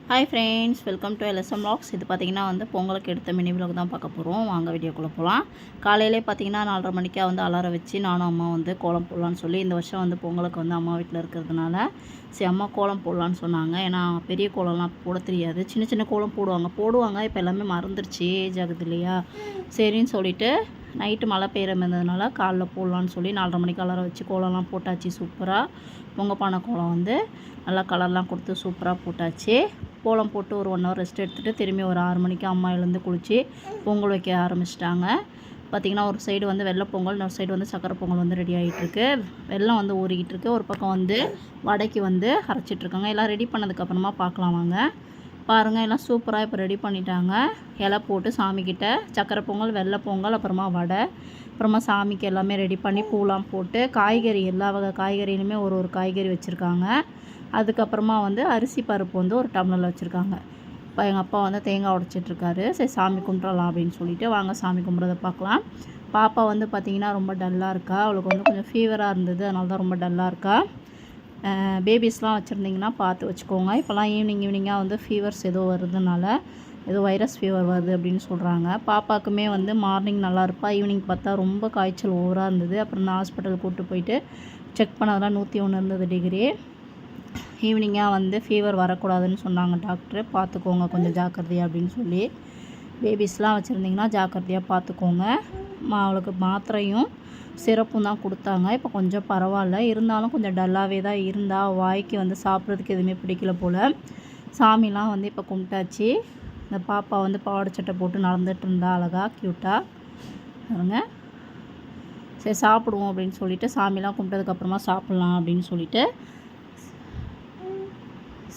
Hi friends, welcome to LSM Vlogs. இது பார்த்திங்கன்னா வந்து பொங்கலுக்கு எடுத்த மினி விலாக் தான் பார்க்க போகிறோம். வாங்க வீடியோக்குள்ளே போகலாம். காலையிலே பார்த்திங்கன்னா 4:30 மணிக்காக வந்து அலாரம் வச்சு நானும் அம்மா வந்து கோலம் போடலான்னு சொல்லி, இந்த வருஷம் வந்து பொங்கலுக்கு வந்து அம்மா வீட்டில் இருக்கிறதுனால சரி அம்மா கோலம் போடலான்னு சொன்னாங்க. ஏன்னா பெரிய கோலம்லாம் போட தெரியாது, சின்ன சின்ன கோலம் போடுவாங்க. இப்போ எல்லாமே மறந்துருச்சு, ஏஜ் ஆகுது இல்லையா. சரின்னு சொல்லிவிட்டு நைட்டு மழை பெய்கிற இருந்ததுனால காலைல போடலான்னு சொல்லி 4:30 மணிக்கு அலாரம் வச்சு கோலம்லாம் போட்டாச்சு. சூப்பராக பொங்கப்பானை கோலம் வந்து நல்லா கலர்லாம் கொடுத்து சூப்பராக போட்டாச்சு. கோலம் போட்டு ஒரு 1 ஹவர் ரெஸ்ட் எடுத்துகிட்டு திரும்பி ஒரு 6 மணிக்கு அம்மா எழுந்து குளித்து பொங்கல் வைக்க ஆரம்பிச்சிட்டாங்க. பார்த்திங்கன்னா ஒரு சைடு வந்து வெள்ளை பொங்கல், இன்னொரு சைடு வந்து சக்கரை பொங்கல் வந்து ரெடி ஆகிட்டுருக்கு. வெள்ளம் வந்து ஊறிக்கிட்டு இருக்குது. ஒரு பக்கம் வந்து வடைக்கு வந்து அரைச்சிட்ருக்காங்க. எல்லாம் ரெடி பண்ணதுக்கப்புறமா பார்க்கலாம் வாங்க. பாருங்கள், எல்லாம் சூப்பராக இப்போ ரெடி பண்ணிட்டாங்க. இலை போட்டு சாமிக்கிட்ட சக்கரை பொங்கல், வெள்ளை பொங்கல், அப்புறமா வடை, அப்புறமா சாமிக்கு எல்லாமே ரெடி பண்ணி பூலாம் போட்டு காய்கறி எல்லா வகை காய்கறியிலுமே ஒரு காய்கறி வச்சுருக்காங்க. அதுக்கப்புறமா வந்து அரிசி பருப்பு வந்து ஒரு டம்ளரில் வச்சுருக்காங்க. இப்போ எங்கள் அப்பா வந்து தேங்காய் உடைச்சிட்ருக்காரு. சரி சாமி கும்பிட்றலாம் அப்படின்னு சொல்லிட்டு வாங்க சாமி கும்பிட்றத பார்க்கலாம். பாப்பா வந்து பார்த்திங்கன்னா ரொம்ப டல்லாக இருக்கா. அவளுக்கு வந்து கொஞ்சம் ஃபீவராக இருந்தது, அதனால தான் ரொம்ப டல்லாக இருக்கா. பேபிஸ்லாம் வச்சுருந்திங்கன்னா பார்த்து வச்சுக்கோங்க. இப்போலாம் ஈவினிங்காக வந்து ஃபீவர்ஸ் ஏதோ வருதுனால ஏதோ வைரஸ் ஃபீவர் வருது அப்படின்னு சொல்கிறாங்க. பாப்பாவுக்குமே வந்து மார்னிங் நல்லா இருப்பா, ஈவினிங் பார்த்தா ரொம்ப காய்ச்சல் ஓவராக இருந்தது. அப்புறம் நான் ஹாஸ்பிட்டல் கூப்பிட்டு போயிட்டு செக் பண்ணதெல்லாம் 101 இருந்தது டிகிரி. ஈவினிங்காக வந்து ஃபீவர் வரக்கூடாதுன்னு சொன்னாங்க டாக்டர். பார்த்துக்கோங்க கொஞ்சம் ஜாக்கிரதையாக அப்படின்னு சொல்லி. பேபிஸ்லாம் வச்சுருந்திங்கன்னா ஜாக்கிரதையாக பார்த்துக்கோங்க. அவளுக்கு மாத்திரையும் சிரப்பும் தான் கொடுத்தாங்க. இப்போ கொஞ்சம் பரவாயில்ல, இருந்தாலும் கொஞ்சம் டல்லாகவே தான் இருந்தால். வாய்க்கு வந்து சாப்பிட்றதுக்கு எதுவுமே பிடிக்கல போல். சாமிலாம் வந்து இப்போ கும்பிட்டாச்சு. இந்த பாப்பா வந்து பாவாடை சட்டை போட்டு நடந்துகிட்டு இருந்தா அழகாக க்யூட்டாக பாருங்க. சரி சாப்பிடுவோம் அப்படின்னு சொல்லிட்டு சாமிலாம் கும்பிட்டதுக்கப்புறமா சாப்பிட்லாம் அப்படின்னு சொல்லிட்டு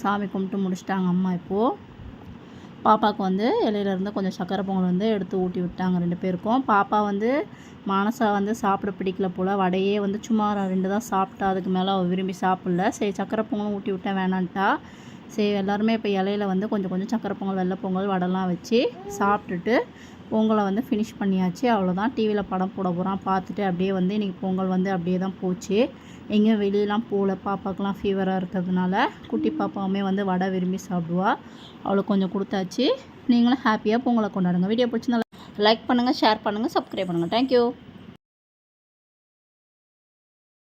சாமி கும்பிட்டு முடிச்சிட்டாங்க அம்மா. இப்போது பாப்பாவுக்கு வந்து இலையிலேருந்து கொஞ்சம் சக்கரை பொங்கல் வந்து எடுத்து ஊட்டி விட்டாங்க 2 பேருக்கும். பாப்பா வந்து மனசா வந்து சாப்பிட பிடிக்கல போல். வடையே வந்து சும்மா 2 தான் சாப்பிட்டா, அதுக்கு மேலே அவள் விரும்பி சாப்பிடல. சரி சக்கரை பொங்கலும் ஊட்டி விட்டேன் வேணான்ட்டா. சரி எல்லாருமே இப்போ இலையில வந்து கொஞ்சம் சக்கரை பொங்கல், வெள்ளை பொங்கல், வடைலாம் வச்சு சாப்பிட்டுட்டு பொங்கலை வந்து ஃபினிஷ் பண்ணியாச்சு. அவ்வளோதான். டிவியில் படம் போட போகிறான். பார்த்துட்டு அப்படியே வந்து இன்றைக்கி பொங்கல் வந்து அப்படியே தான் போச்சு. எங்கேயும் வெளியெலாம் போகல. பாப்பாக்கெலாம் ஃபீவராக இருக்கிறதுனால குட்டி பாப்பாவுமே வந்து வடை விரும்பி சாப்பிடுவா. அவளுக்கு கொஞ்சம் கொடுத்தாச்சு. நீங்களும் ஹாப்பியாக பொங்கலை கொண்டாடுங்க. வீடியோ பிடிச்சிருந்தா லைக் பண்ணுங்கள், ஷேர் பண்ணுங்கள், சப்ஸ்கிரைப் பண்ணுங்கள். தேங்க்யூ.